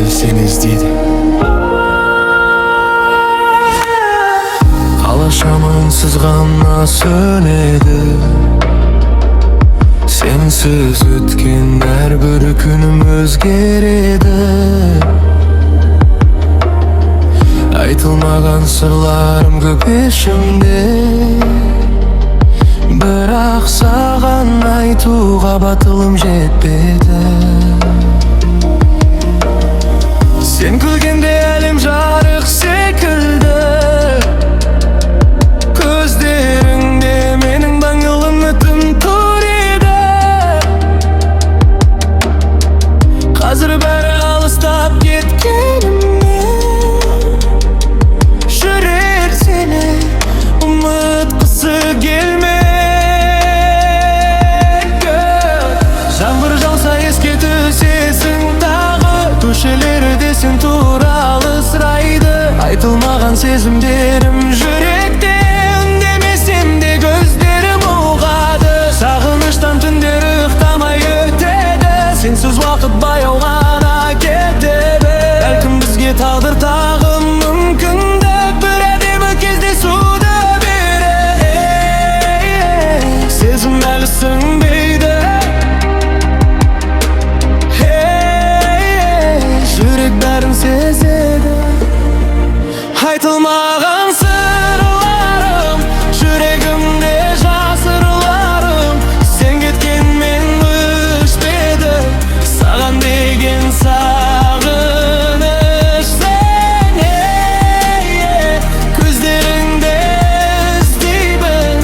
seni izleydi. Alaşamınsız gana sönedi. Sensiz ötken her bir günüm özgeredi. Aytılmagan sırlarım köp eşimde. Birak sagan aytuğa batılım jetpedi. Sen külgende elim jarık sekildi. Gözlerinde menin banyıl ümitim tur edi. Hazır beri alыстap ketkenimde. Jürek seni umutqысы gelmek. Жаңбыр жауса еске түсесің тағы. Көшелерде сен туралы сұрайды. Айтылмаған сезімдерім жүректе, үндемесем де көздерім ұғады. Сағыныштан түндер ұйықтамай өтеді. Сенсіз уақыт баяу ғана кетеді. Бәлкім бізге тағдыр тағы мүмкіндік, бір әдемі кездесуді береді. Сезім әлі сіңбейді. Жүрек бәрін сезеді. Айтылмаған сырларым, жүрегімде жасырларым. Сен кеткенмен өшпеді саған деген сағыныш. Сен көздеріңде іздеймін.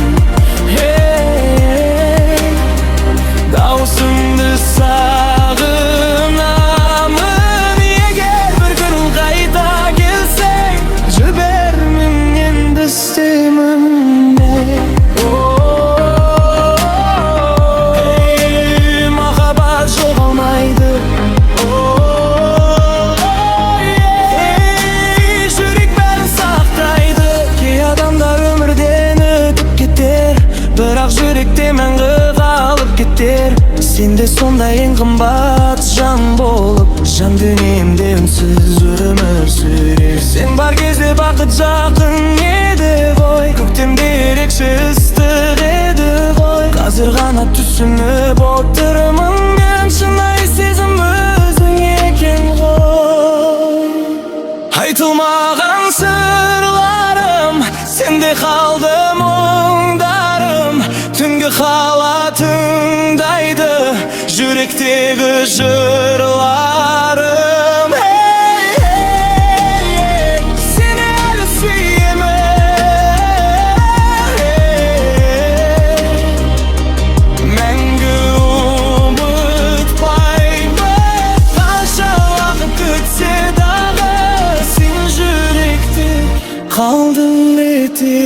Дауысыңды сағынамын. Егер бір күн қайта келсең, жібермін енді істеймін. Махаббат жоғалмайды. Жүрек бәрін сақтайды. Кей адамдар өмірден өтіп кетер, бірақ жүректе мәңгі қалып кетер. Сен де сондай ең қымбат жан болып, жан дүниемде үнсіз өмір сүрер. Сен бар кезде бақыт жақын еді ғой. Көктемде ерекше ыстық еді ғой. Қазір ғана түсініп отырмын мен, шынайы сезім өзің екен ғой. Айтылмаған сырларым, сенде қалды мұңдарым. Түнгі халатыңдайды жүректегі жырларым. Сені әлі сүйемін. Мәңгі ұмытпаймын. Қанша уақыт өтсе дағы, сен жүректе қалдың ете.